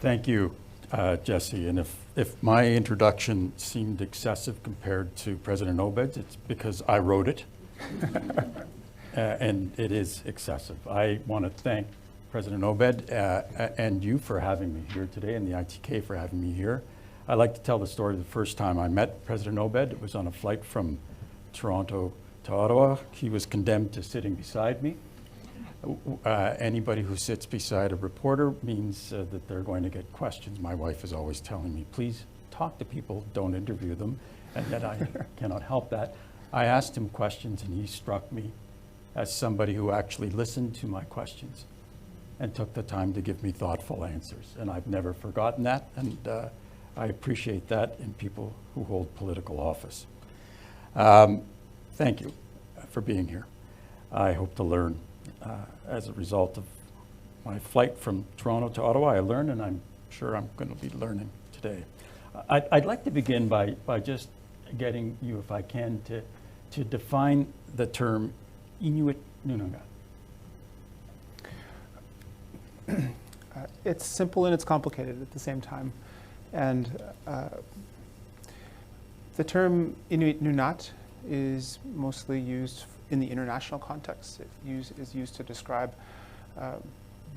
Thank you, Jesse. And if my introduction seemed excessive compared to President Obed's, it's because I wrote it. And it is excessive. I want to thank President Obed and you for having me here today, and the ITK for having me here. I like to tell the story of the first time I met President Obed. It was on a flight from Toronto to Ottawa. He was condemned to sitting beside me. Anybody who sits beside a reporter means that they're going to get questions. My wife is always telling me, please talk to people, don't interview them, and yet I cannot help that. I asked him questions, and he struck me as somebody who actually listened to my questions and took the time to give me thoughtful answers. And I've never forgotten that, and I appreciate that in people who hold political office. Thank you for being here. I hope to learn as a result of my flight from Toronto to Ottawa. I learned, and I'm sure I'm going to be learning today. I'd like to begin by just getting you, if I can, to define the term Inuit Nunat. It's simple and it's complicated at the same time. And the term Inuit Nunat is mostly used in the international context. It is used to describe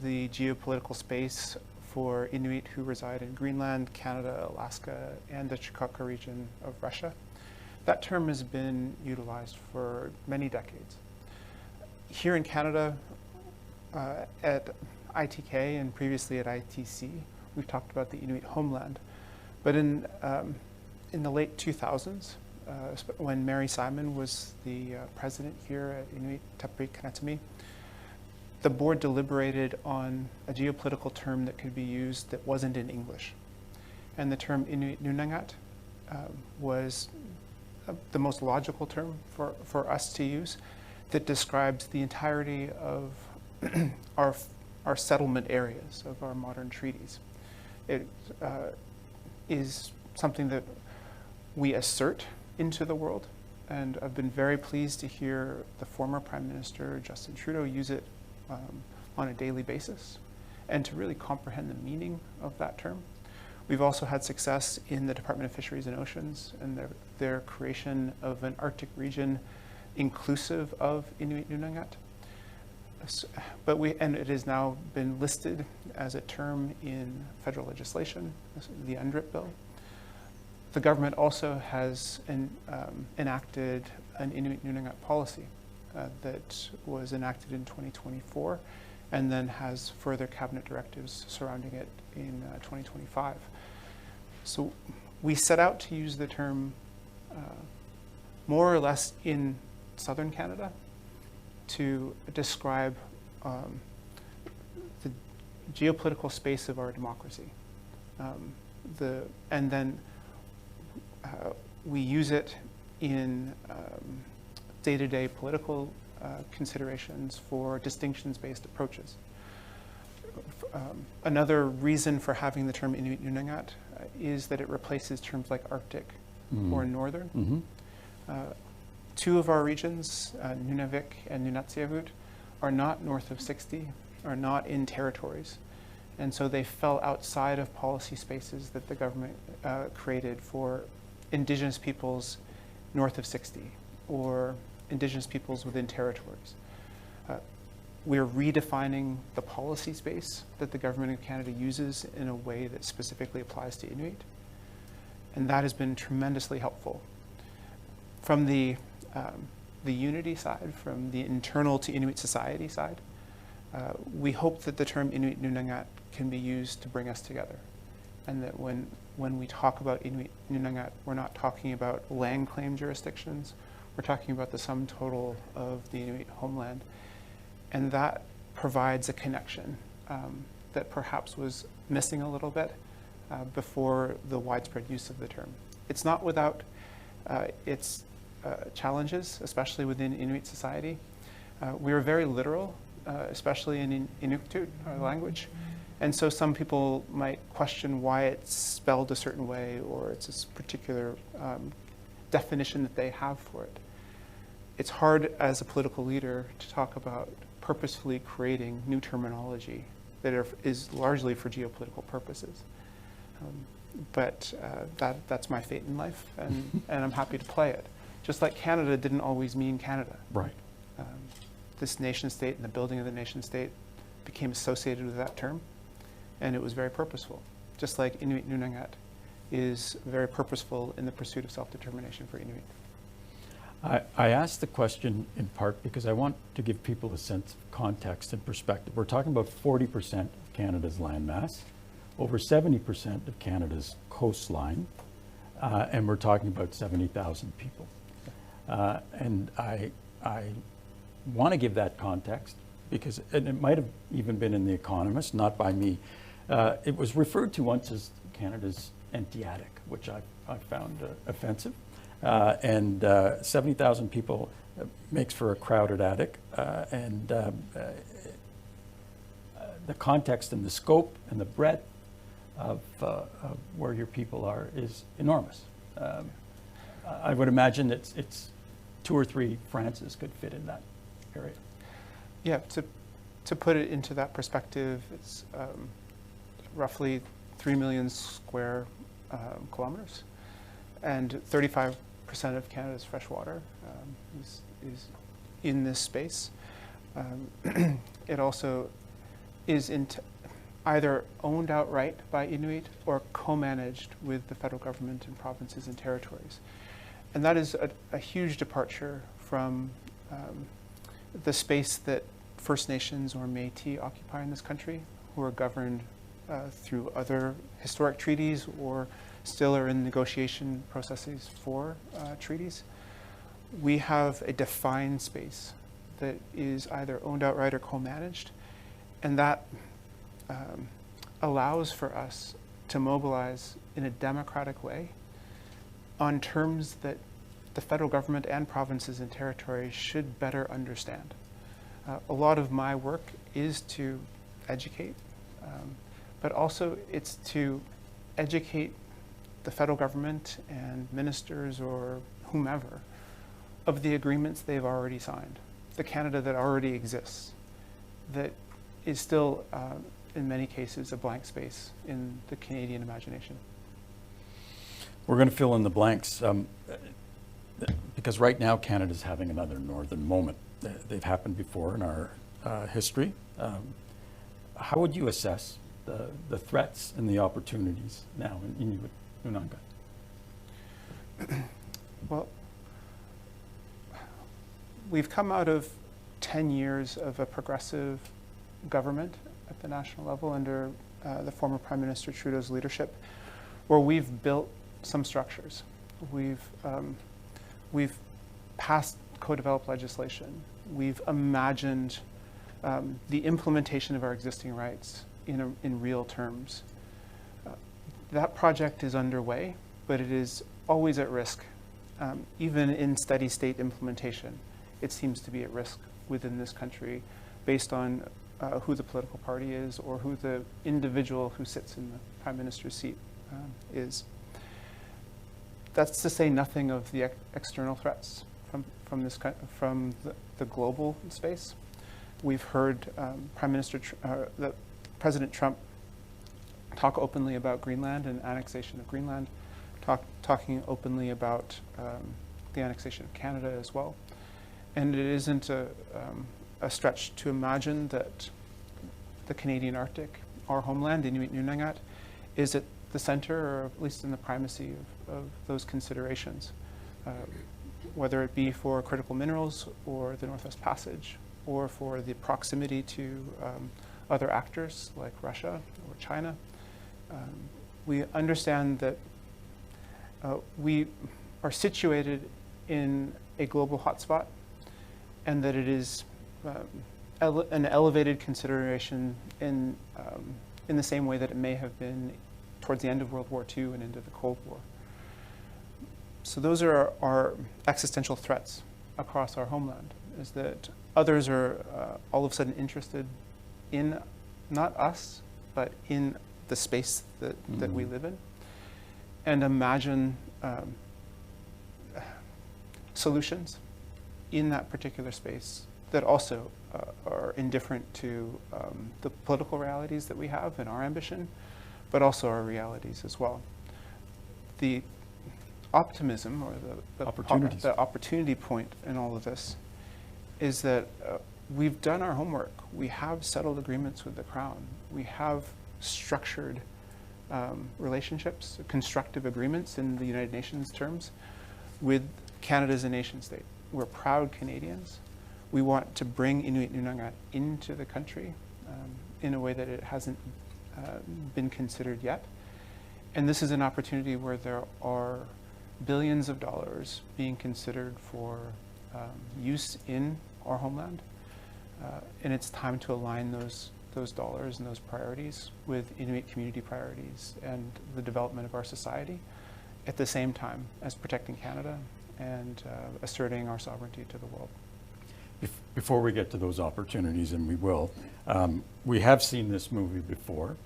the geopolitical space for Inuit who reside in Greenland, Canada, Alaska, and the Chukotka region of Russia. That term has been utilized for many decades. Here in Canada, at ITK and previously at ITC, we've talked about the Inuit homeland. But in the late 2000s, when Mary Simon was the president here at Inuit Taprik Kanatami, the board deliberated on a geopolitical term that could be used that wasn't in English. And the term Inuit Nunat was the most logical term for us to use that describes the entirety of our settlement areas of our modern treaties. It is something that we assert into the world, and I've been very pleased to hear the former Prime Minister Justin Trudeau use it on a daily basis and to really comprehend the meaning of that term. We've also had success in the Department of Fisheries and Oceans and their creation of an Arctic region inclusive of Inuit Nunat. And it has now been listed as a term in federal legislation, the UNDRIP bill. The government also has enacted an Inuit Nunat policy that was enacted in 2024 and then has further cabinet directives surrounding it in 2025. So we set out to use the term more or less in southern Canada to describe the geopolitical space of our democracy. And then we use it in day-to-day political considerations for distinctions-based approaches. Another reason for having the term Inuit Nunat is that it replaces terms like Arctic or Northern. Mm-hmm. Two of our regions, Nunavik and Nunatsiavut, are not north of 60, are not in territories. And so they fell outside of policy spaces that the government created for Indigenous peoples north of 60 or Indigenous peoples within territories. We're redefining the policy space that the government of Canada uses in a way that specifically applies to Inuit. And that has been tremendously helpful. From the unity side, from the internal to Inuit society side, we hope that the term Inuit Nunat can be used to bring us together. And that when we talk about Inuit Nunat, we're not talking about land claim jurisdictions, we're talking about the sum total of the Inuit homeland. And that provides a connection that perhaps was missing a little bit before the widespread use of the term. It's not without its challenges, especially within Inuit society. We are very literal, especially in Inuktitut, our language. And so some people might question why it's spelled a certain way or it's a particular definition that they have for it. It's hard as a political leader to talk about purposefully creating new terminology that is largely for geopolitical purposes. But that's my fate in life, and I'm happy to play it. Just like Canada didn't always mean Canada. Right. This nation state and the building of the nation state became associated with that term, and it was very purposeful. Just like Inuit Nunat is very purposeful in the pursuit of self-determination for Inuit. I asked the question in part because I want to give people a sense of context and perspective. We're talking about 40% of Canada's landmass, over 70% of Canada's coastline, and we're talking about 70,000 people. And I want to give that context because it might have even been in The Economist, not by me. It was referred to once as Canada's empty attic, which I found offensive. And 70,000 people makes for a crowded attic. And the context and the scope and the breadth of where your people are is enormous. I would imagine it's 2 or 3 Frances could fit in that area. Yeah, to put it into that perspective, it's roughly 3 million square kilometers, and 35% of Canada's fresh water is in this space. It also is either owned outright by Inuit or co-managed with the federal government and provinces and territories. And that is a huge departure from the space that First Nations or Métis occupy in this country, who are governed through other historic treaties or still are in negotiation processes for treaties. We have a defined space that is either owned outright or co-managed, and that allows for us to mobilize in a democratic way on terms that the federal government and provinces and territories should better understand. A lot of my work is to educate, but also it's to educate the federal government and ministers or whomever of the agreements they've already signed, the Canada that already exists, that is still, in many cases, a blank space in the Canadian imagination. We're going to fill in the blanks because right now Canada's having another northern moment. They've happened before in our history. How would you assess the threats and the opportunities now in Inuit Nunangat? Well, we've come out of 10 years of a progressive government at the national level under the former Prime Minister Trudeau's leadership, where we've built some structures. We've passed co-developed legislation. We've imagined the implementation of our existing rights in real terms. That project is underway, but it is always at risk. Even in steady state implementation, it seems to be at risk within this country based on who the political party is or who the individual who sits in the Prime Minister's seat is. That's to say nothing of the external threats from the global space. We've heard President Trump talk openly about Greenland and annexation of Greenland, talking openly about the annexation of Canada as well. And it isn't a stretch to imagine that the Canadian Arctic, our homeland, Inuit Nunangat, is at the center, or at least in the primacy of those considerations, whether it be for critical minerals or the Northwest Passage, or for the proximity to other actors like Russia or China. We understand that we are situated in a global hotspot, and that it is an elevated consideration in the same way that it may have been towards the end of World War II and into the Cold War. So those are our existential threats across our homeland, is that others are all of a sudden interested in not us, but in the space that we live in, and imagine solutions in that particular space that also are indifferent to the political realities that we have and our ambition, but also our realities as well. The optimism, or the opportunity point in all of this, is that we've done our homework. We have settled agreements with the Crown. We have structured relationships, constructive agreements in the United Nations terms, with Canada as a nation state. We're proud Canadians. We want to bring Inuit Nunat into the country in a way that it hasn't been considered yet. And this is an opportunity where there are billions of dollars being considered for use in our homeland. And it's time to align those dollars and those priorities with Inuit community priorities and the development of our society at the same time as protecting Canada and asserting our sovereignty to the world. Before we get to those opportunities, and we will, we have seen this movie before.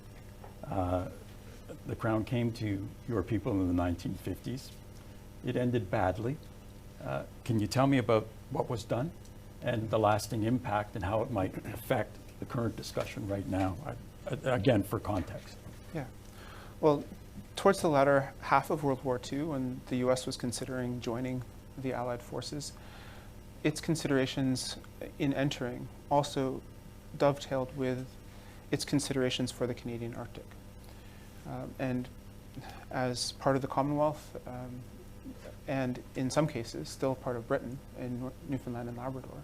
The Crown came to your people in the 1950s. It ended badly. Can you tell me about what was done and the lasting impact and how it might affect the current discussion right now, again, for context? Yeah. Well, towards the latter half of World War II, when the US was considering joining the Allied forces, its considerations in entering also dovetailed with its considerations for the Canadian Arctic. And as part of the Commonwealth, and in some cases still part of Britain in Newfoundland and Labrador,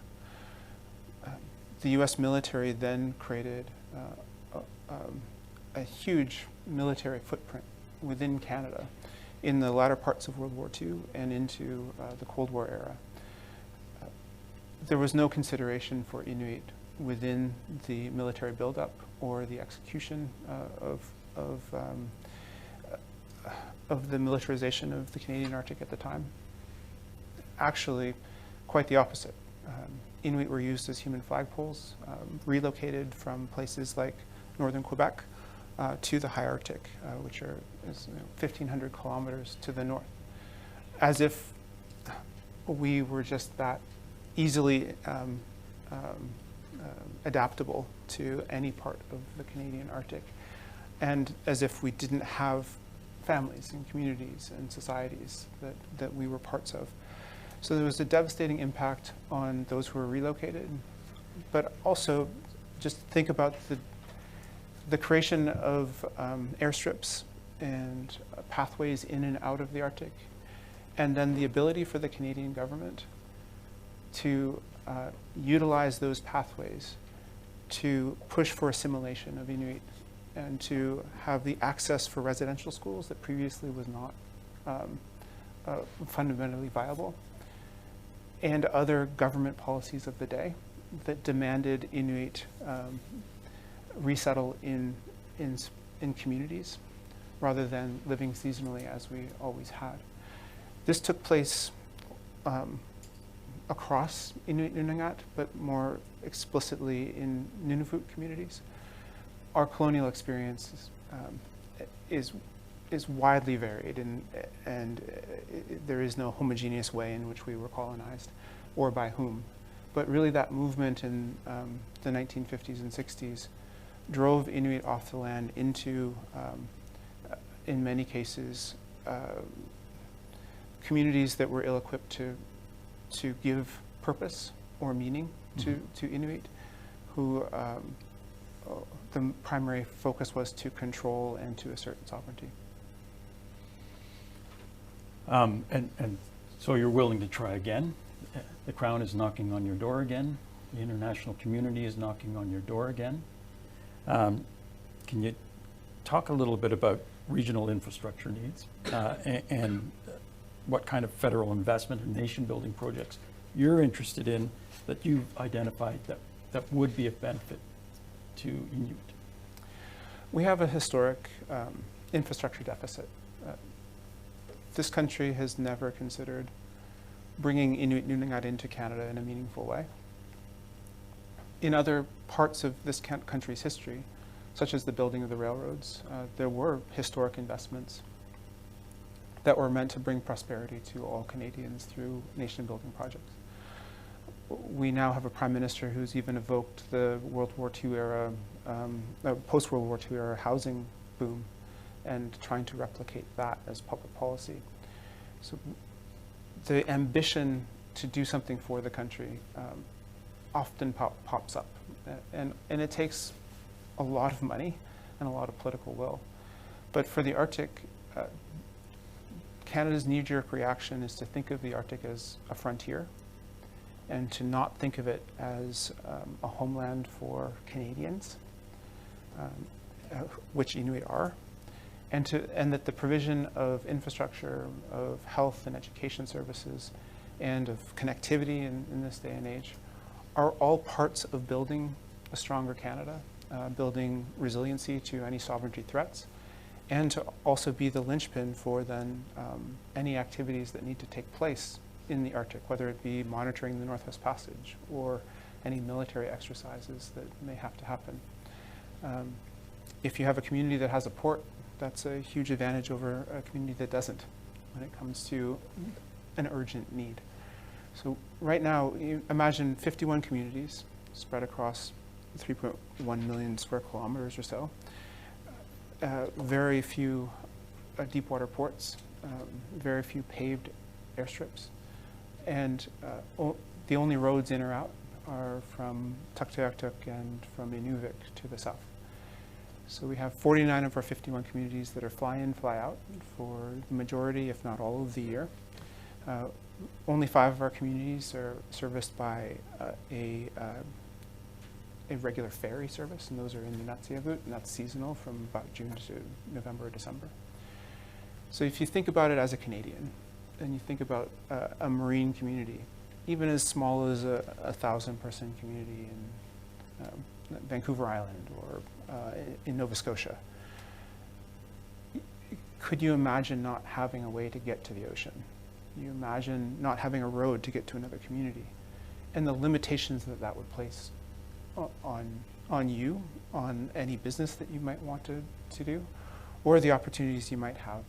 the US military then created a huge military footprint within Canada in the latter parts of World War II and into the Cold War era. There was no consideration for Inuit within the military buildup or the execution of the militarization of the Canadian Arctic at the time. Actually, quite the opposite. Inuit were used as human flagpoles, relocated from places like northern Quebec to the high Arctic, which is 1,500 kilometers to the north, as if we were just that easily adaptable to any part of the Canadian Arctic, and as if we didn't have families and communities and societies that we were parts of. So there was a devastating impact on those who were relocated, but also just think about the creation of airstrips and pathways in and out of the Arctic, and then the ability for the Canadian government to utilize those pathways to push for assimilation of Inuit and to have the access for residential schools that previously was not fundamentally viable, and other government policies of the day that demanded Inuit resettle in communities rather than living seasonally as we always had. This took place across Inuit Nunat, but more explicitly in Nunavut communities. Our colonial experience is widely varied, and there is no homogeneous way in which we were colonized or by whom. But really that movement in the 1950s and 60s drove Inuit off the land into, in many cases, communities that were ill-equipped to give purpose or meaning to Inuit, who the primary focus was to control and to assert sovereignty. And so you're willing to try again? The Crown is knocking on your door again. The international community is knocking on your door again. Can you talk a little bit about regional infrastructure needs and what kind of federal investment and nation-building projects you're interested in that you've identified that would be of benefit to Inuit? We have a historic infrastructure deficit. This country has never considered bringing Inuit Nunat into Canada in a meaningful way. In other parts of this country's history, such as the building of the railroads, there were historic investments that were meant to bring prosperity to all Canadians through nation-building projects. We now have a prime minister who's even evoked the World War II era, post-World War II era housing boom, and trying to replicate that as public policy. So the ambition to do something for the country often pops up, and it takes a lot of money and a lot of political will. But for the Arctic, Canada's knee-jerk reaction is to think of the Arctic as a frontier, and to not think of it as a homeland for Canadians, which Inuit are, and that the provision of infrastructure, of health and education services, and of connectivity in this day and age are all parts of building a stronger Canada, building resiliency to any sovereignty threats, and to also be the linchpin for then any activities that need to take place in the Arctic, whether it be monitoring the Northwest Passage or any military exercises that may have to happen. If you have a community that has a port, that's a huge advantage over a community that doesn't when it comes to an urgent need. So right now, you imagine 51 communities spread across 3.1 million square kilometers or so. Very few deep water ports, very few paved airstrips, and the only roads in or out are from Tuktoyaktuk and from Inuvik to the south. So we have 49 of our 51 communities that are fly in, fly out for the majority, if not all of the year. Only 5 of our communities are serviced by a regular ferry service, and those are in Nunat, and that's seasonal from about June to November or December. So if you think about it as a Canadian, and you think about a marine community, even as small as a 1,000-person community in Vancouver Island or in Nova Scotia, could you imagine not having a way to get to the ocean? You imagine not having a road to get to another community, and the limitations that that would place on you, on any business that you might want to do, or the opportunities you might have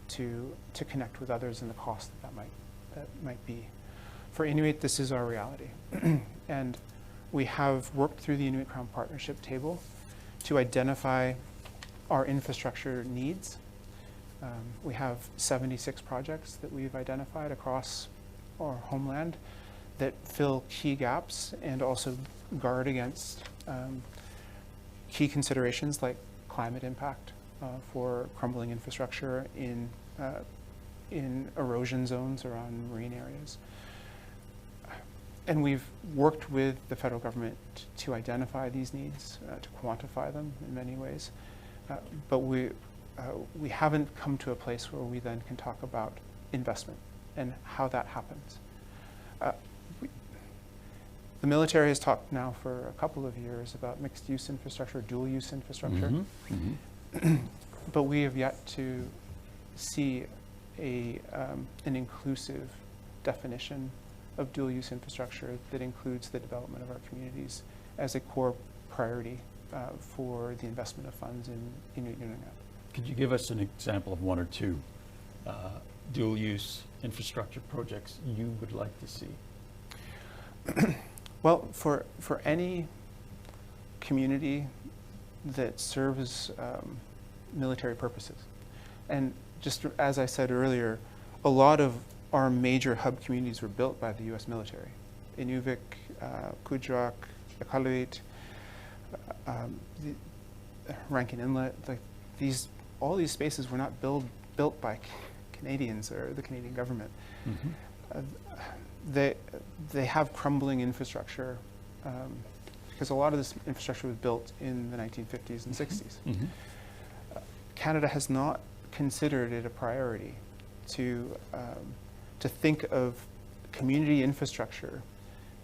to connect with others and the cost that might be. For Inuit, this is our reality. And we have worked through the Inuit Crown Partnership table to identify our infrastructure needs. We have 76 projects that we've identified across our homeland that fill key gaps and also guard against key considerations like climate impact for crumbling infrastructure in erosion zones around marine areas. And we've worked with the federal government to identify these needs, to quantify them in many ways, but we haven't come to a place where we then can talk about investment and how that happens. The military has talked now for a couple of years about mixed-use infrastructure, dual-use infrastructure, but we have yet to see an inclusive definition of dual-use infrastructure that includes the development of our communities as a core priority for the investment of funds in Inuit Nunat. Could you give us an example of one or two dual-use infrastructure projects you would like to see? Well, for any community that serves military purposes, and just as I said earlier, a lot of our major hub communities were built by the U.S. military. Inuvik, Kuujjuaq, Iqaluit, Rankin Inlet, all these spaces were not built by Canadians or the Canadian government. They have crumbling infrastructure because a lot of this infrastructure was built in the 1950s and 60s. Canada has not considered it a priority to think of community infrastructure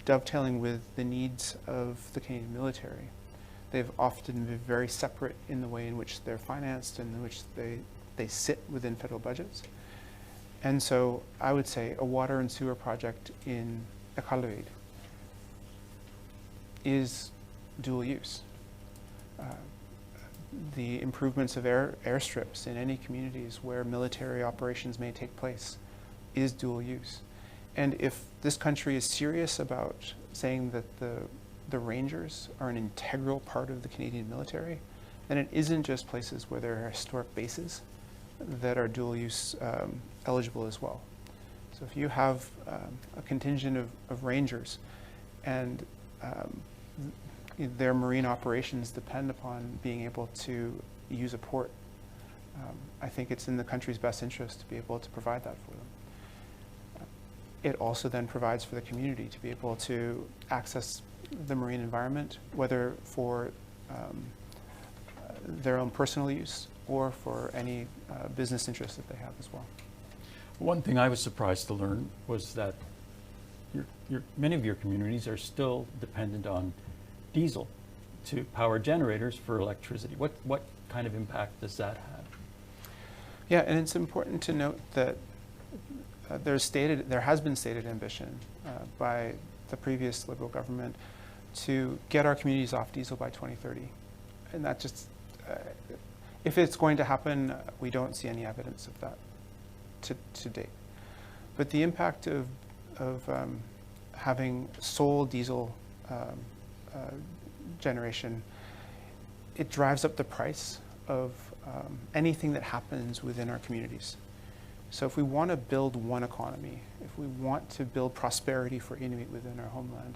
dovetailing with the needs of the Canadian military. They've often been very separate in the way in which they're financed and in which they sit within federal budgets. And so I would say a water and sewer project in Iqaluit is dual use. The improvements of airstrips in any communities where military operations may take place is dual use. And if this country is serious about saying that the Rangers are an integral part of the Canadian military, then it isn't just places where there are historic bases that are dual use eligible as well. So if you have a contingent of Rangers and their marine operations depend upon being able to use a port, I think it's in the country's best interest to be able to provide that for them. It also then provides for the community to be able to access the marine environment, whether for their own personal use or for any business interests that they have as well. One thing I was surprised to learn was that many of your communities are still dependent on diesel to power generators for electricity. What kind of impact does that have? Yeah, and it's important to note that there has been stated ambition by the previous Liberal government to get our communities off diesel by 2030. And that just, if it's going to happen, we don't see any evidence of that to date. But the impact of having sole diesel generation, it drives up the price of anything that happens within our communities. So if we want to build one economy, if we want to build prosperity for Inuit within our homeland,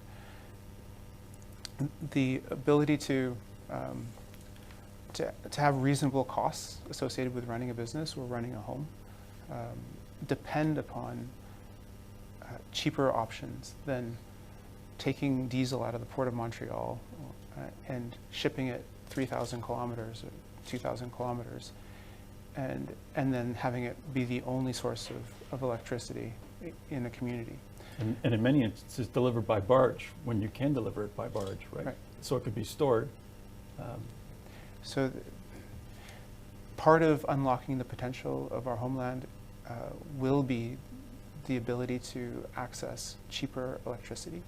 the ability to have reasonable costs associated with running a business or running a home depend upon cheaper options than taking diesel out of the Port of Montreal and shipping it 3,000 kilometers or 2,000 kilometers and then having it be the only source of electricity in a community. And in many instances delivered by barge when you can deliver it by barge, right? So it could be stored. So part of unlocking the potential of our homeland will be the ability to access cheaper electricity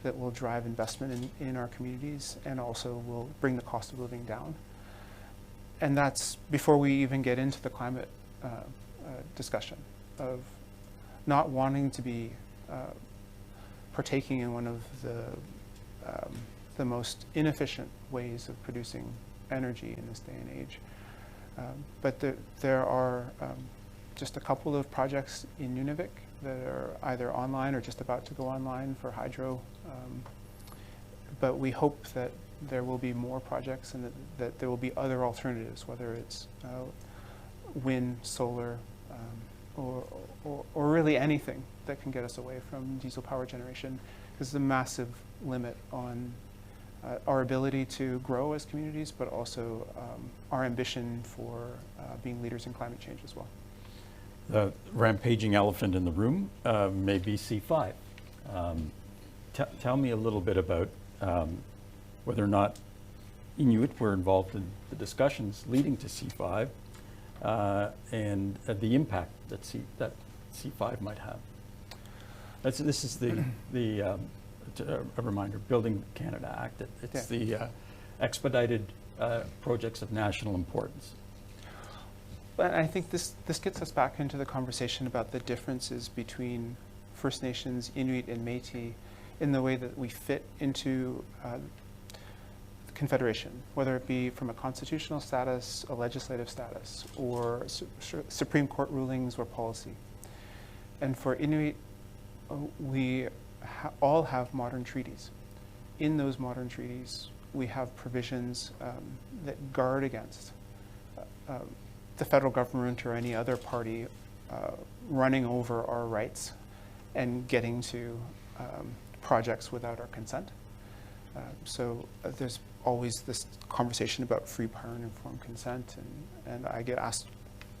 that will drive investment in our communities and also will bring the cost of living down. And that's before we even get into the climate discussion of not wanting to be partaking in one of the most inefficient ways of producing energy in this day and age. But there are just a couple of projects in Nunavik that are either online or just about to go online for hydro. But we hope that there will be more projects and that there will be other alternatives, whether it's wind, solar, or really anything that can get us away from diesel power generation. This is a massive limit on our ability to grow as communities, but also our ambition for being leaders in climate change as well. The rampaging elephant in the room may be C5. Tell me a little bit about whether or not Inuit were involved in the discussions leading to C5 and the impact that C5 might have. This is a reminder, Building Canada Act. It's the expedited projects of national importance. But I think this gets us back into the conversation about the differences between First Nations, Inuit, and Métis in the way that we fit into the Confederation, whether it be from a constitutional status, a legislative status, or Supreme Court rulings or policy. And for Inuit, we all have modern treaties. In those modern treaties, we have provisions that guard against the federal government or any other party running over our rights and getting to projects without our consent. So there's always this conversation about free, prior, and informed consent, and I get asked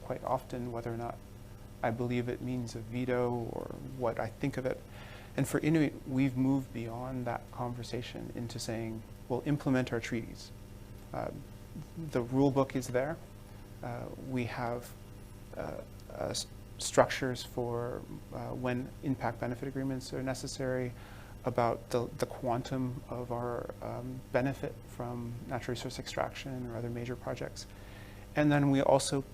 quite often whether or not I believe it means a veto or what I think of it. And for Inuit, we've moved beyond that conversation into saying, we'll implement our treaties. The rule book is there. We have structures for when impact benefit agreements are necessary, about the quantum of our benefit from natural resource extraction or other major projects. And then we also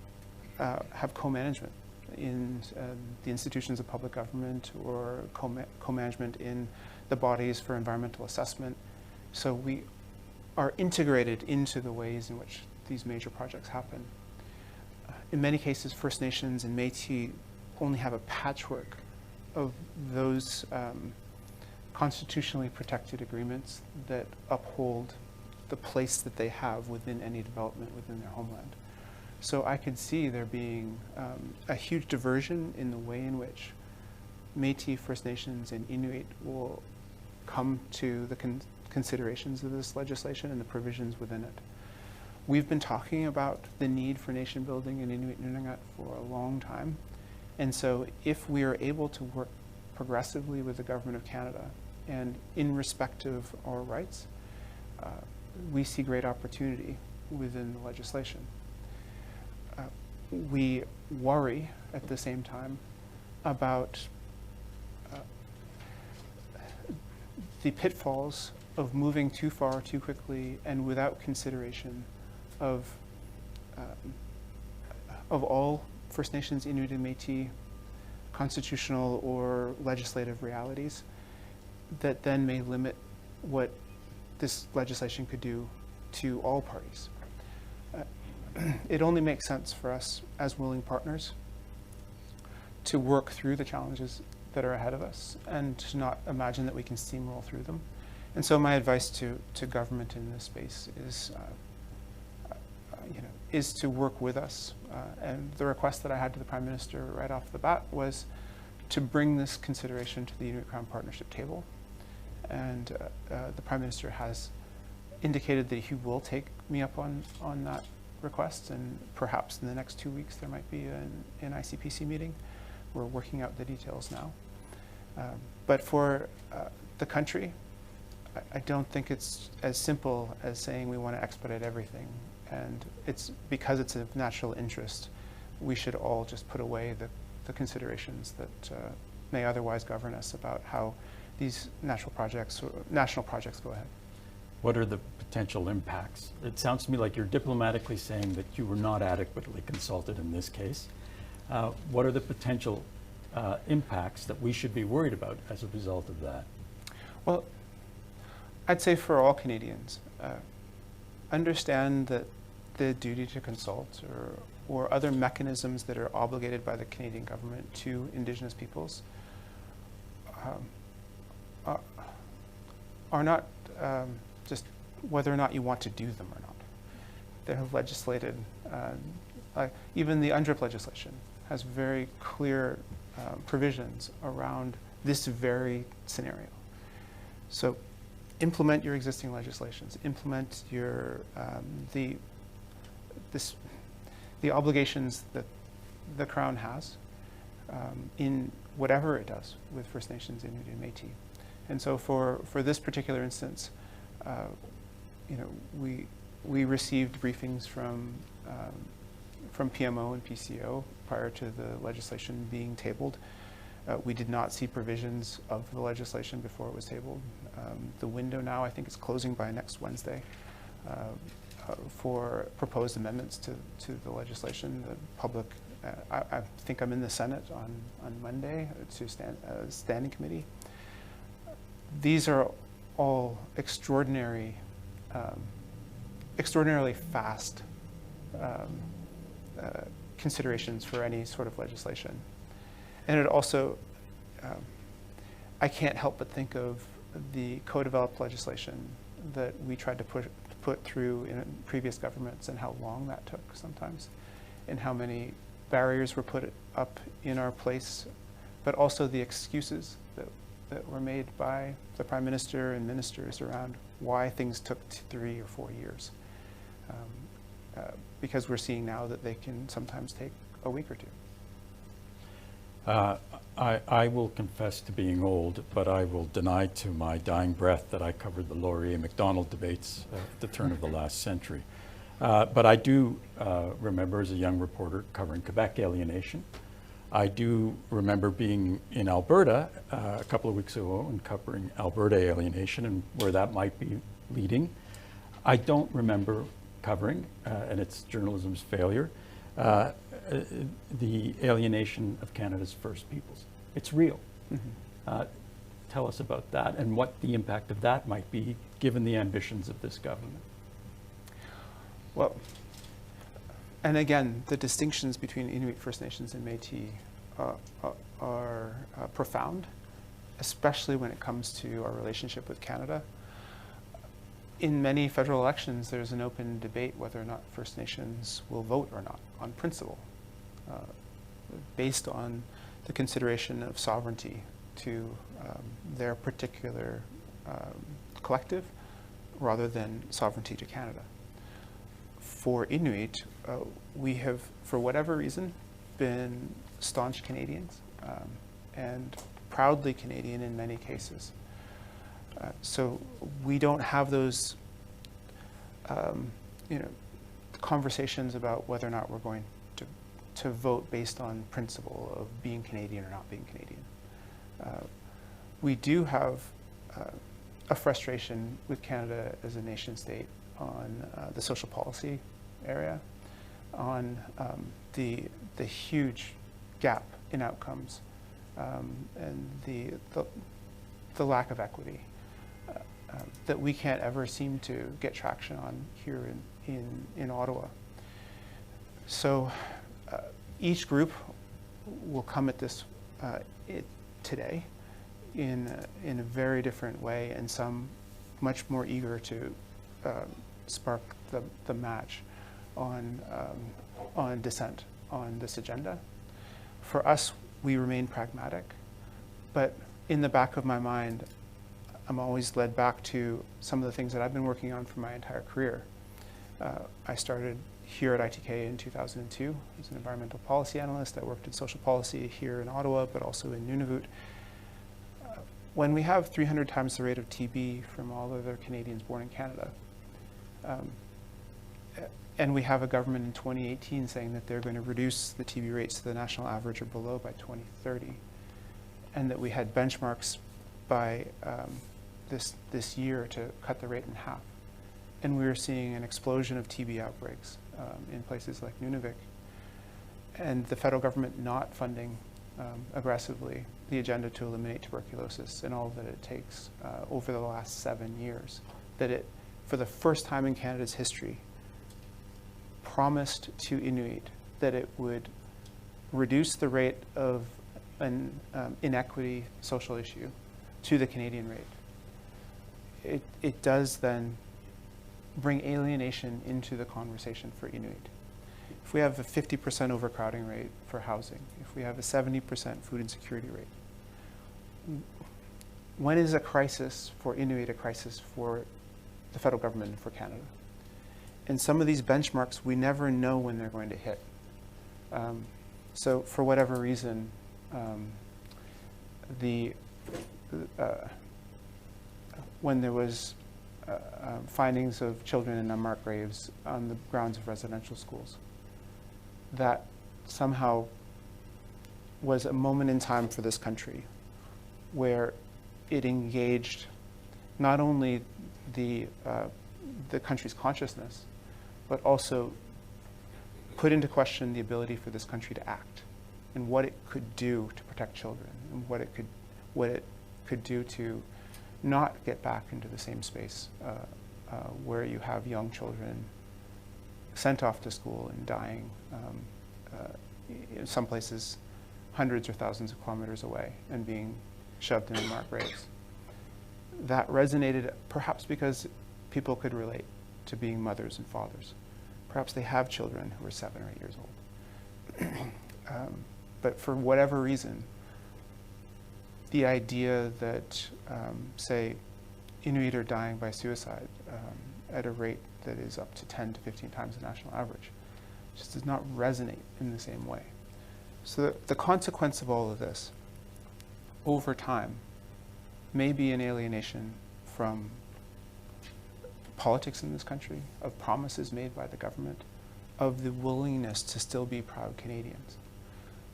have co-management in the institutions of public government or co-management in the bodies for environmental assessment. So we are integrated into the ways in which these major projects happen. In many cases, First Nations and Métis only have a patchwork of those constitutionally protected agreements that uphold the place that they have within any development within their homeland. So I could see there being a huge diversion in the way in which Métis, First Nations, and Inuit will come to the considerations of this legislation and the provisions within it. We've been talking about the need for nation building in Inuit Nunat for a long time. And so if we are able to work progressively with the Government of Canada and in respect of our rights, we see great opportunity within the legislation. We worry at the same time about the pitfalls of moving too far too quickly and without consideration of all First Nations, Inuit, and Métis constitutional or legislative realities that then may limit what this legislation could do to all parties. It only makes sense for us as willing partners to work through the challenges that are ahead of us and to not imagine that we can steamroll through them. And so my advice to government in this space is to work with us. And the request that I had to the Prime Minister right off the bat was to bring this consideration to the Inuit Crown Partnership table. And the Prime Minister has indicated that he will take me up on that request, and perhaps in the next 2 weeks there might be an ICPC meeting. We're working out the details now. But for the country, I don't think it's as simple as saying we want to expedite everything. And it's because it's of national interest, we should all just put away the considerations that may otherwise govern us about how these national projects go ahead. What are the potential impacts? It sounds to me like you're diplomatically saying that you were not adequately consulted in this case. What are the potential impacts that we should be worried about as a result of that? Well, I'd say for all Canadians, understand that the duty to consult or other mechanisms that are obligated by the Canadian government to Indigenous peoples are not just whether or not you want to do them or not. They have legislated, even the UNDRIP legislation has very clear provisions around this very scenario. So implement your existing legislations, implement your the obligations that the Crown has in whatever it does with First Nations, Inuit, and Métis. And so for this particular instance, we received briefings from PMO and PCO prior to the legislation being tabled. We did not see provisions of the legislation before it was tabled. The window now, I think, is closing by next Wednesday for proposed amendments to the legislation. The public, I think I'm in the Senate on Monday to standing committee. These are all extraordinarily fast considerations for any sort of legislation. And it also, I can't help but think of the co-developed legislation that we tried to put through in previous governments and how long that took sometimes, and how many barriers were put up in our place, but also the excuses that were made by the Prime Minister and ministers around why things took 3 or 4 years. Because we're seeing now that they can sometimes take a week or two. I will confess to being old, but I will deny to my dying breath that I covered the Laurier-MacDonald debates at the turn of the last century. But I do remember as a young reporter covering Quebec alienation. I do remember being in Alberta a couple of weeks ago and covering Alberta alienation and where that might be leading. I don't remember covering, and it's journalism's failure, the alienation of Canada's First Peoples. It's real. Mm-hmm. Tell us about that and what the impact of that might be given the ambitions of this government. Well, and again, the distinctions between Inuit First Nations and Métis are profound, especially when it comes to our relationship with Canada. In many federal elections, there's an open debate whether or not First Nations will vote or not, on principle, based on the consideration of sovereignty to their particular collective, rather than sovereignty to Canada. For Inuit, we have, for whatever reason, been staunch Canadians and proudly Canadian in many cases. So we don't have those, conversations about whether or not we're going to vote based on principle of being Canadian or not being Canadian. We do have a frustration with Canada as a nation state on the social policy area, on the huge gap in outcomes and the lack of equity that we can't ever seem to get traction on here in Ottawa. So each group will come at this today in a very different way, and some much more eager to spark the match on dissent on this agenda. For us, we remain pragmatic, but in the back of my mind, I'm always led back to some of the things that I've been working on for my entire career. I started here at ITK in 2002 as an environmental policy analyst. I worked in social policy here in Ottawa, but also in Nunavut. When we have 300 times the rate of TB from all other Canadians born in Canada, and we have a government in 2018 saying that they're going to reduce the TB rates to the national average or below by 2030, and that we had benchmarks by this year to cut the rate in half. And we were seeing an explosion of TB outbreaks in places like Nunavik, and the federal government not funding aggressively the agenda to eliminate tuberculosis and all that it takes over the last 7 years. That it, for the first time in Canada's history, promised to Inuit that it would reduce the rate of an inequity social issue to the Canadian rate. It does then bring alienation into the conversation for Inuit. If we have a 50% overcrowding rate for housing, if we have a 70% food insecurity rate, when is a crisis for Inuit a crisis for the federal government and for Canada? And some of these benchmarks, we never know when they're going to hit. So for whatever reason, when there was findings of children in unmarked graves on the grounds of residential schools, that somehow was a moment in time for this country where it engaged not only the country's consciousness, but also put into question the ability for this country to act and what it could do to protect children and what it could do to not get back into the same space where you have young children sent off to school and dying, in some places hundreds or thousands of kilometers away and being shoved in unmarked graves. That resonated perhaps because people could relate to being mothers and fathers. Perhaps they have children who are 7 or 8 years old. But for whatever reason, the idea that, say, Inuit are dying by suicide at a rate that is up to 10 to 15 times the national average just does not resonate in the same way. So the consequence of all of this, over time, may be an alienation from politics in this country, of promises made by the government, of the willingness to still be proud Canadians.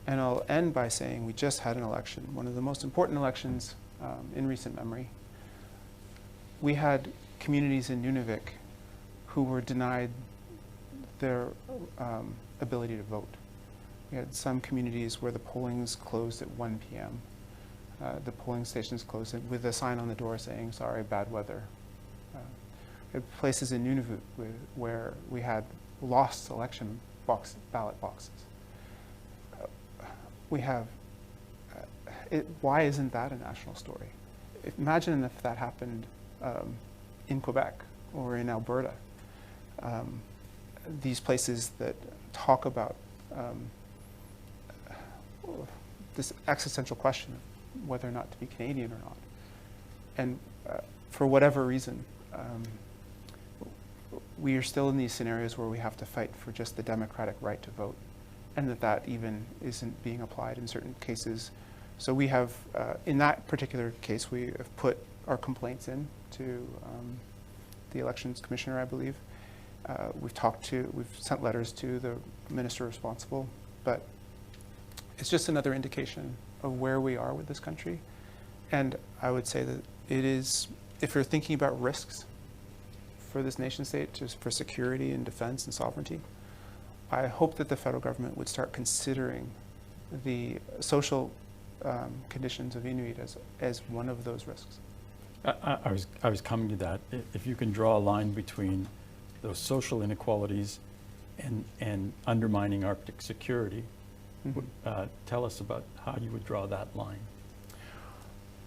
And I'll end by saying we just had an election, one of the most important elections in recent memory. We had communities in Nunavik who were denied their ability to vote. We had some communities where the polling's closed at 1 p.m. The polling station's closed with a sign on the door saying, sorry, bad weather. We had places in Nunavut where we had lost election ballot boxes. We have, why isn't that a national story? Imagine if that happened in Quebec or in Alberta. These places that talk about this existential question of whether or not to be Canadian or not. And for whatever reason, we are still in these scenarios where we have to fight for just the democratic right to vote, and that even isn't being applied in certain cases. So we have, in that particular case, we have put our complaints in to the Elections Commissioner, I believe. We've sent letters to the minister responsible, but it's just another indication of where we are with this country. And I would say that it is, if you're thinking about risks for this nation state, just for security and defense and sovereignty, I hope that the federal government would start considering the social conditions of Inuit as one of those risks. I was coming to that. If you can draw a line between those social inequalities and undermining Arctic security, tell us about how you would draw that line.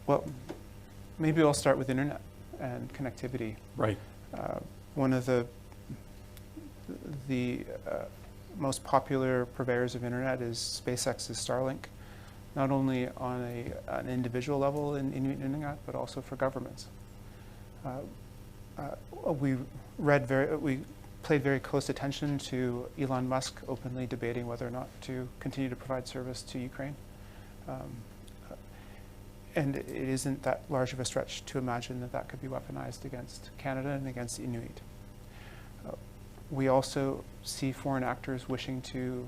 Well, maybe I'll start with internet and connectivity. Right. One of the most popular purveyors of internet is SpaceX's Starlink, not only on an individual level in Inuit Nunat, but also for governments. We paid very close attention to Elon Musk openly debating whether or not to continue to provide service to Ukraine. And it isn't that large of a stretch to imagine that that could be weaponized against Canada and against Inuit. We also see foreign actors wishing to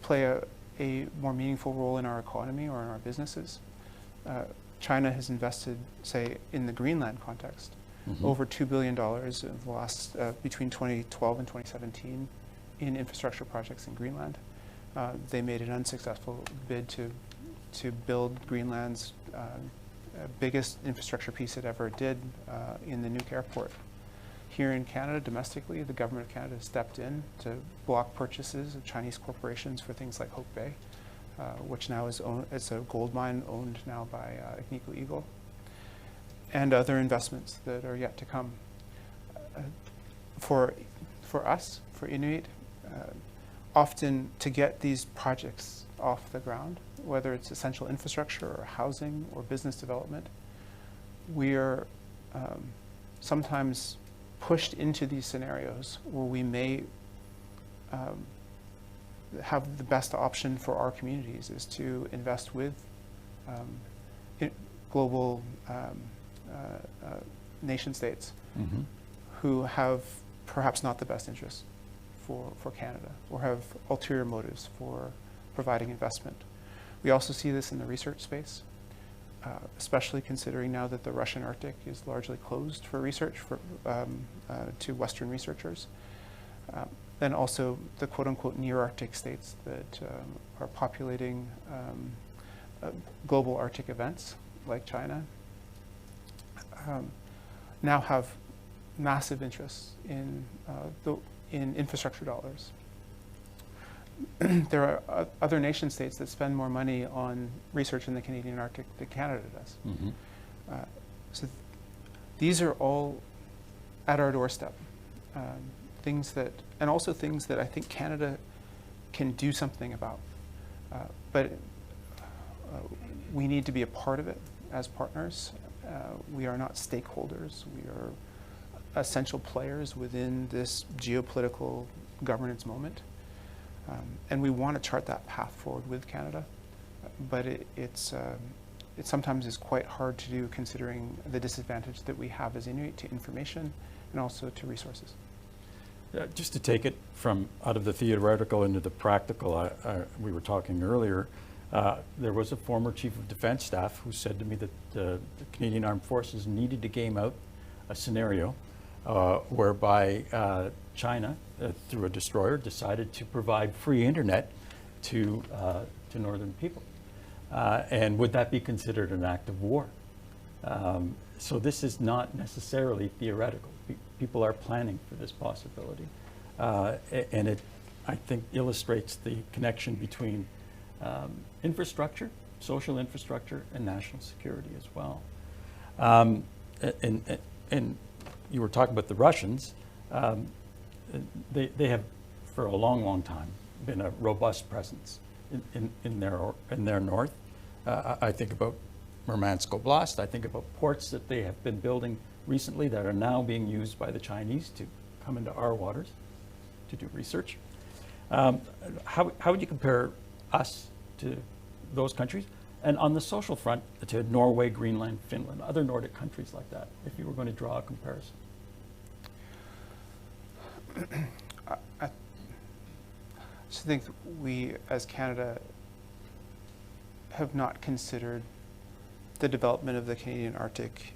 play a more meaningful role in our economy or in our businesses. China has invested, say, in the Greenland context, over $2 billion in the last, between 2012 and 2017 in infrastructure projects in Greenland. They made an unsuccessful bid to build Greenland's biggest infrastructure piece it ever did in the Nuuk airport. Here in Canada, domestically, the government of Canada stepped in to block purchases of Chinese corporations for things like Hope Bay, which now is owned, it's a gold mine owned now by Agnico Eagle, and other investments that are yet to come. For us, for Inuit, often to get these projects off the ground, whether it's essential infrastructure or housing or business development, we are sometimes pushed into these scenarios where we may have the best option for our communities is to invest with global nation states who have perhaps not the best interests for Canada or have ulterior motives for providing investment. We also see this in the research space, especially considering now that the Russian Arctic is largely closed for research to Western researchers. Then also the quote-unquote near-Arctic states that are populating global Arctic events like China now have massive interests in infrastructure dollars. There are other nation states that spend more money on research in the Canadian Arctic than Canada does. So these are all at our doorstep. Things that I think Canada can do something about. But we need to be a part of it as partners. We are not stakeholders. We are essential players within this geopolitical governance moment. And we want to chart that path forward with Canada. But it sometimes is quite hard to do considering the disadvantage that we have as Inuit to information and also to resources. Just to take it from out of the theoretical into the practical, we were talking earlier, there was a former Chief of Defense Staff who said to me that the Canadian Armed Forces needed to game out a scenario whereby China through a destroyer, decided to provide free internet to northern people. And would that be considered an act of war? So this is not necessarily theoretical. People are planning for this possibility. And it, I think, illustrates the connection between infrastructure, social infrastructure, and national security as well. And you were talking about the Russians. They have, for a long, long time, been a robust presence in their north. I think about Murmansk Oblast. I think about ports that they have been building recently that are now being used by the Chinese to come into our waters to do research. How would you compare us to those countries? And on the social front, to Norway, Greenland, Finland, other Nordic countries like that, if you were going to draw a comparison? I just think we, as Canada, have not considered the development of the Canadian Arctic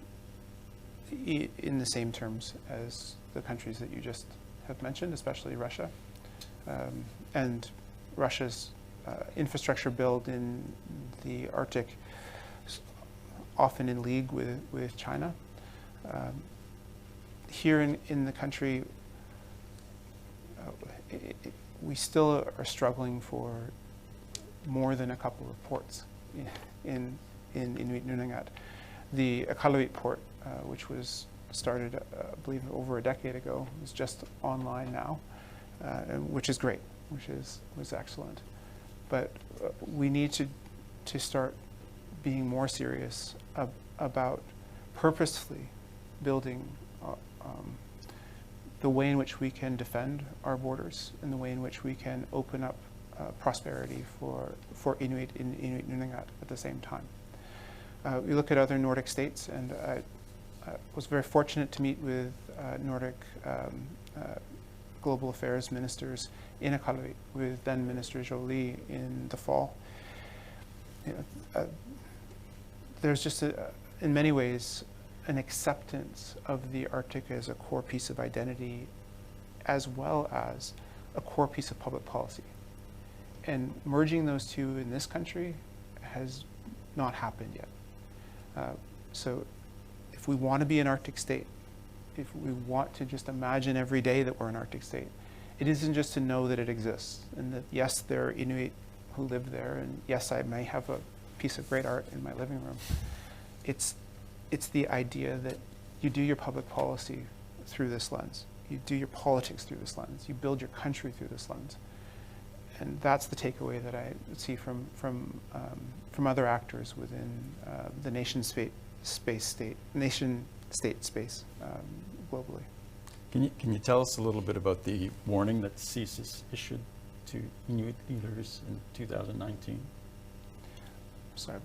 in the same terms as the countries that you just have mentioned, especially Russia. And Russia's infrastructure build in the Arctic is often in league with China. Here in the country, we still are struggling for more than a couple of ports in Inuit Nunat. The Iqaluit port, which was started, I believe, over a decade ago, is just online now, which is great, was excellent. But we need to start being more serious about purposefully building the way in which we can defend our borders and the way in which we can open up prosperity for Inuit in Inuit Nunat at the same time. We look at other Nordic states, and I was very fortunate to meet with Nordic global affairs ministers in Iqaluit with then Minister Jolie in the fall. There's just, in many ways, an acceptance of the Arctic as a core piece of identity, as well as a core piece of public policy. And merging those two in this country has not happened yet. So if we want to be an Arctic state, if we want to just imagine every day that we're an Arctic state, it isn't just to know that it exists and that, yes, there are Inuit who live there, and yes, I may have a piece of great art in my living room. It's the idea that you do your public policy through this lens. You do your politics through this lens. You build your country through this lens. And that's the takeaway that I see from other actors within the nation-state space globally. Can you tell us a little bit about the warning that CSIS issued to Inuit leaders in 2019? Sorry,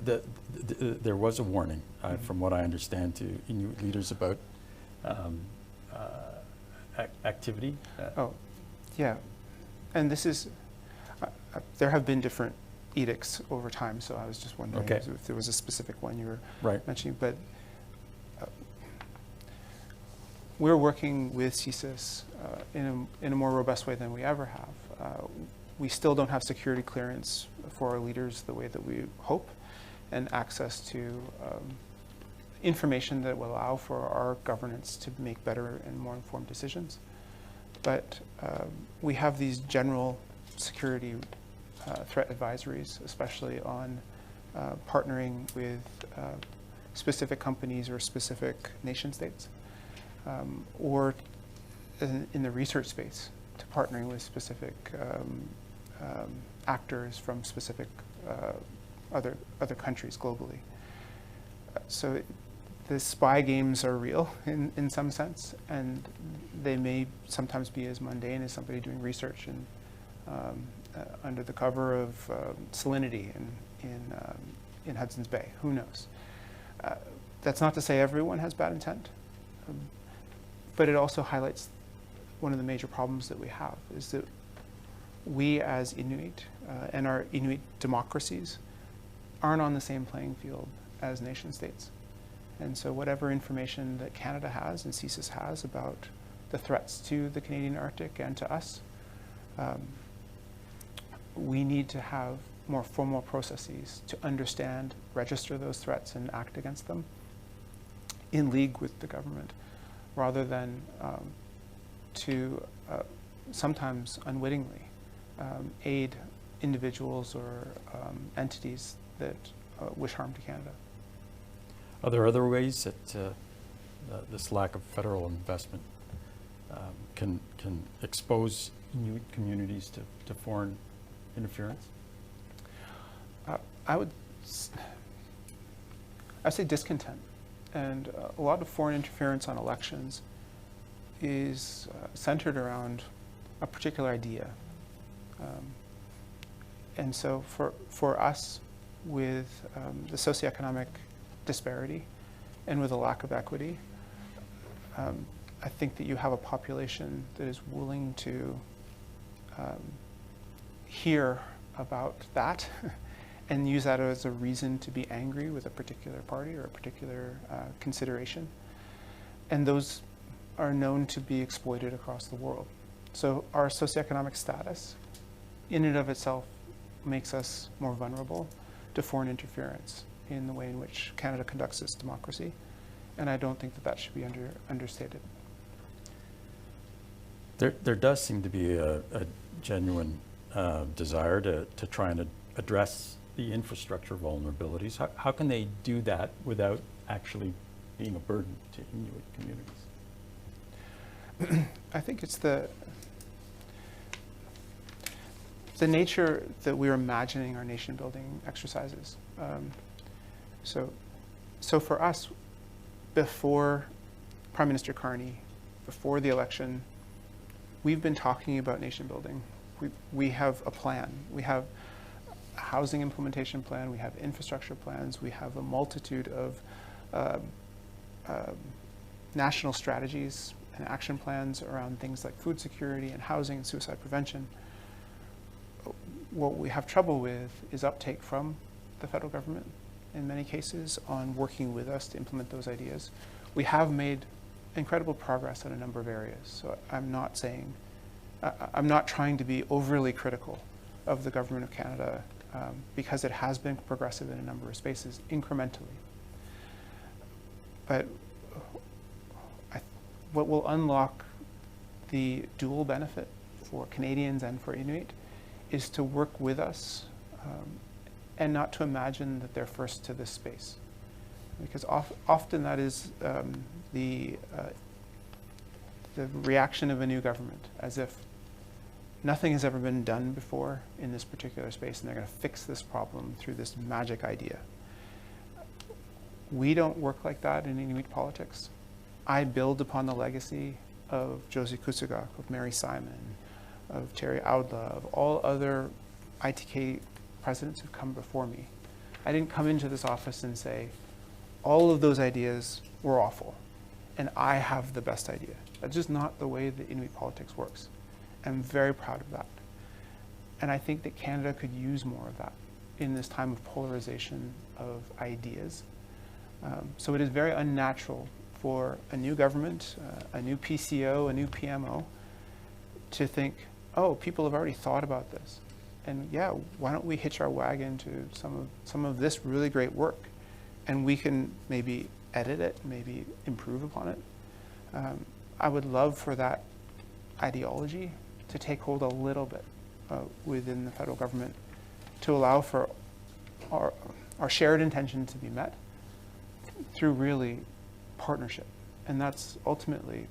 there was a warning, from what I understand, to Inuit leaders about activity. Oh, yeah. And this is, there have been different edicts over time, so I was just wondering if there was a specific one you were mentioning. But we're working with CSIS in a more robust way than we ever have. We still don't have security clearance for our leaders the way that we hope, and access to information that will allow for our governance to make better and more informed decisions. But we have these general security threat advisories, especially on partnering with specific companies or specific nation states, or in the research space, to partnering with specific actors from specific other countries globally. So the spy games are real in some sense, and they may sometimes be as mundane as somebody doing research under the cover of salinity in Hudson's Bay. Who knows? That's not to say everyone has bad intent, but it also highlights one of the major problems that we have, is that we as Inuit and our Inuit democracies aren't on the same playing field as nation states. And so whatever information that Canada has and CSIS has about the threats to the Canadian Arctic and to us. We need to have more formal processes to understand, register those threats, and act against them in league with the government, rather than to sometimes unwittingly aid individuals or entities that wish harm to Canada. Are there other ways that this lack of federal investment can expose Inuit communities to foreign interference? I'd say discontent. And a lot of foreign interference on elections is centered around a particular idea. And so for us, with the socioeconomic disparity and with a lack of equity, I think that you have a population that is willing to hear about that and use that as a reason to be angry with a particular party or a particular consideration. And those are known to be exploited across the world. So our socioeconomic status, in and of itself, makes us more vulnerable to foreign interference in the way in which Canada conducts its democracy. And I don't think that should be understated. There does seem to be a genuine desire to try and address the infrastructure vulnerabilities. How can they do that without actually being a burden to Inuit communities? I think it's the nature that we're imagining our nation-building exercises. So for us, before Prime Minister Carney, before the election, we've been talking about nation-building. We have a plan. We have a housing implementation plan. We have infrastructure plans. We have a multitude of national strategies and action plans around things like food security and housing and suicide prevention. What we have trouble with is uptake from the federal government in many cases on working with us to implement those ideas. We have made incredible progress in a number of areas. So I'm not saying, I'm not trying to be overly critical of the government of Canada because it has been progressive in a number of spaces incrementally. But what will unlock the dual benefit for Canadians and for Inuit is to work with us and not to imagine that they're first to this space. Because often that is the reaction of a new government, as if nothing has ever been done before in this particular space and they're going to fix this problem through this magic idea. We don't work like that in Inuit politics. I build upon the legacy of Josie Kusugak, of Mary Simon, of Terry Audla, of all other ITK presidents who've come before me. I didn't come into this office and say, all of those ideas were awful, and I have the best idea. That's just not the way that Inuit politics works. I'm very proud of that. And I think that Canada could use more of that in this time of polarization of ideas. So it is very unnatural for a new government, a new PCO, a new PMO, to think, oh, people have already thought about this. And yeah, why don't we hitch our wagon to some of this really great work, and we can maybe edit it, maybe improve upon it. I would love for that ideology to take hold a little bit within the federal government to allow for our shared intention to be met through really partnership. And that's ultimately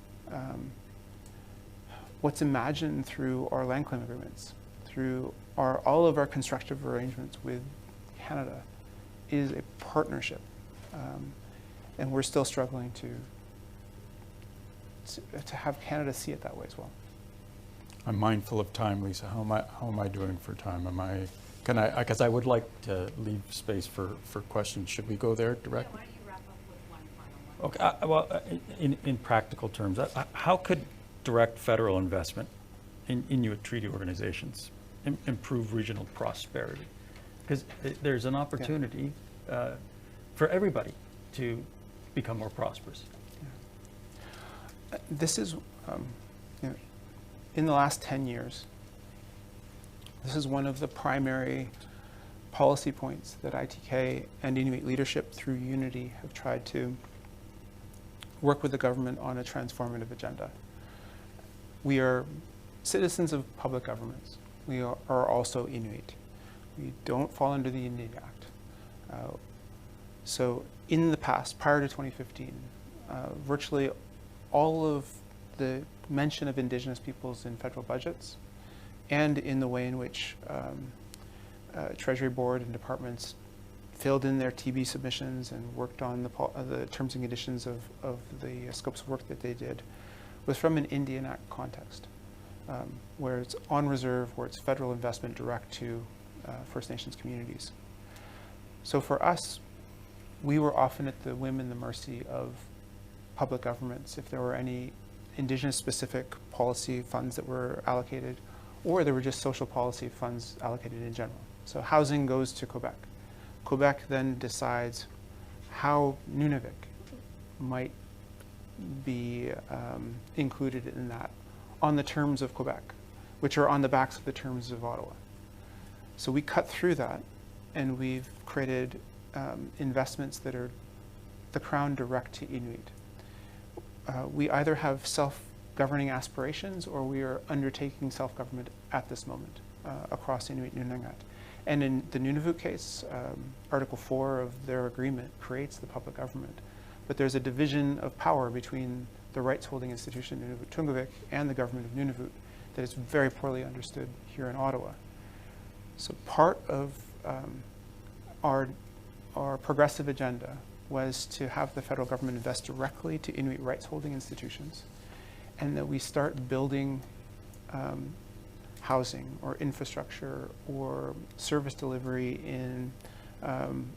what's imagined through our land claim agreements, through all of our constructive arrangements with Canada, is a partnership. And we're still struggling to have Canada see it that way as well. I'm mindful of time, Lisa. How am I doing for time? Because I would like to leave space for questions. Should we go there direct? Yeah, why don't you wrap up with one final one? Okay. In practical terms, how could direct federal investment in Inuit treaty organizations improve regional prosperity? Because there's an opportunity for everybody to become more prosperous. This is you know, in the last 10 years, this is one of the primary policy points that ITK and Inuit leadership through Unity have tried to work with the government on a transformative agenda. We are citizens of public governments. We are also Inuit. We don't fall under the Indian Act. So in the past, prior to 2015, virtually all of the mention of Indigenous peoples in federal budgets and in the way in which Treasury Board and departments filled in their TB submissions and worked on the terms and conditions of the scopes of work that they did was from an Indian Act context, where it's on reserve, where it's federal investment direct to First Nations communities. So for us, we were often at the whim and the mercy of public governments if there were any Indigenous specific policy funds that were allocated, or there were just social policy funds allocated in general. So housing goes to Quebec. Quebec then decides how Nunavik might be included in that on the terms of Quebec, which are on the backs of the terms of Ottawa. So we cut through that, and we've created investments that are the Crown direct to Inuit. We either have self-governing aspirations, or we are undertaking self-government at this moment across Inuit Nunat. And in the Nunavut case, Article 4 of their agreement creates the public government. But there's a division of power between the rights-holding institution, Nunavut-Tungavik, and the government of Nunavut that is very poorly understood here in Ottawa. So part of our progressive agenda was to have the federal government invest directly to Inuit rights-holding institutions, and that we start building housing or infrastructure or service delivery in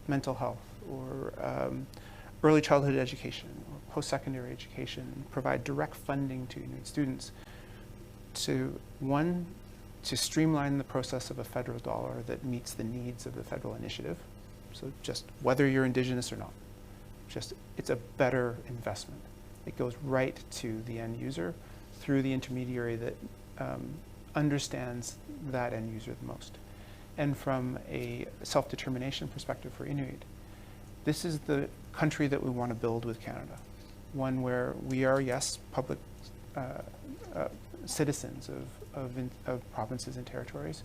mental health or early childhood education or post-secondary education, provide direct funding to Inuit students to, one, to streamline the process of a federal dollar that meets the needs of the federal initiative. So just whether you're Indigenous or not, just it's a better investment. It goes right to the end user through the intermediary that understands that end user the most. And from a self-determination perspective for Inuit, this is the country that we want to build with Canada. One where we are, yes, public citizens of provinces and territories,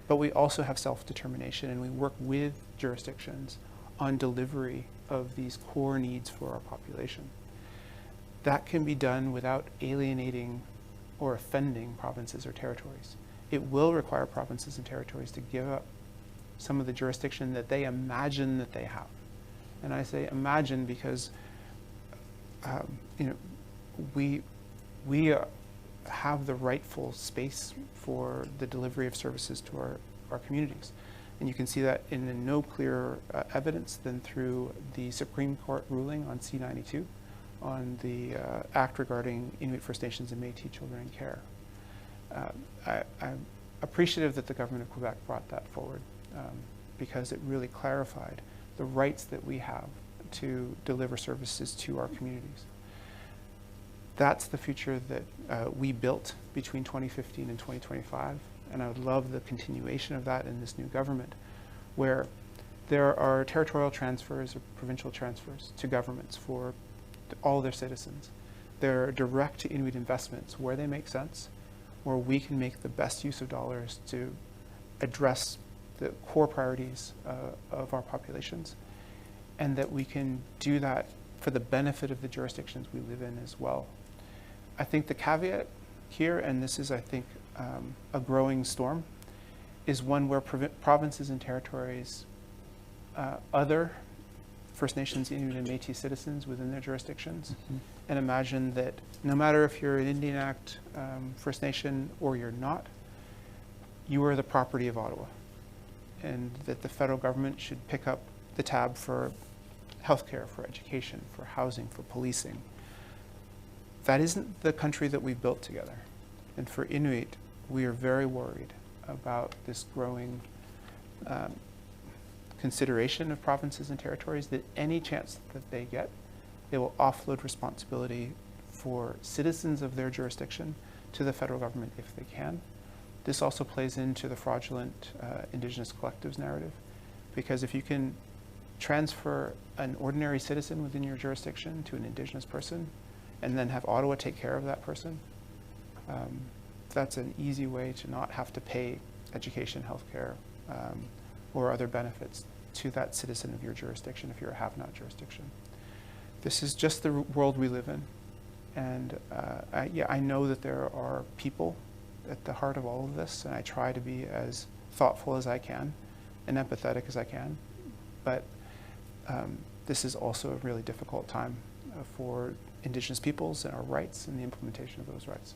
but we also have self-determination, and we work with jurisdictions on delivery of these core needs for our population. That can be done without alienating or offending provinces or territories. It will require provinces and territories to give up some of the jurisdiction that they imagine that they have. And I say imagine because we have the rightful space for the delivery of services to our communities. And you can see that in no clearer evidence than through the Supreme Court ruling on C-92 on the Act regarding Inuit First Nations and Métis children in care. I'm appreciative that the government of Quebec brought that forward because it really clarified the rights that we have to deliver services to our communities. That's the future that we built between 2015 and 2025, and I would love the continuation of that in this new government, where there are territorial transfers or provincial transfers to governments for all their citizens. There are direct to Inuit investments where they make sense, where we can make the best use of dollars to address the core priorities of our populations, and that we can do that for the benefit of the jurisdictions we live in as well. I think the caveat here, and this is, I think, a growing storm, is one where provinces and territories, other First Nations, Inuit, and Métis citizens within their jurisdictions, and imagine that no matter if you're an Indian Act First Nation or you're not, you are the property of Ottawa, and that the federal government should pick up the tab for healthcare, for education, for housing, for policing. That isn't the country that we've built together. And for Inuit, we are very worried about this growing consideration of provinces and territories, that any chance that they get, they will offload responsibility for citizens of their jurisdiction to the federal government if they can. This also plays into the fraudulent Indigenous collectives narrative, because if you can transfer an ordinary citizen within your jurisdiction to an Indigenous person and then have Ottawa take care of that person, that's an easy way to not have to pay education, healthcare, or other benefits to that citizen of your jurisdiction if you're a have-not jurisdiction. This is just the world we live in. And I know that there are people at the heart of all of this, and I try to be as thoughtful as I can and empathetic as I can. But this is also a really difficult time for Indigenous peoples and our rights and the implementation of those rights.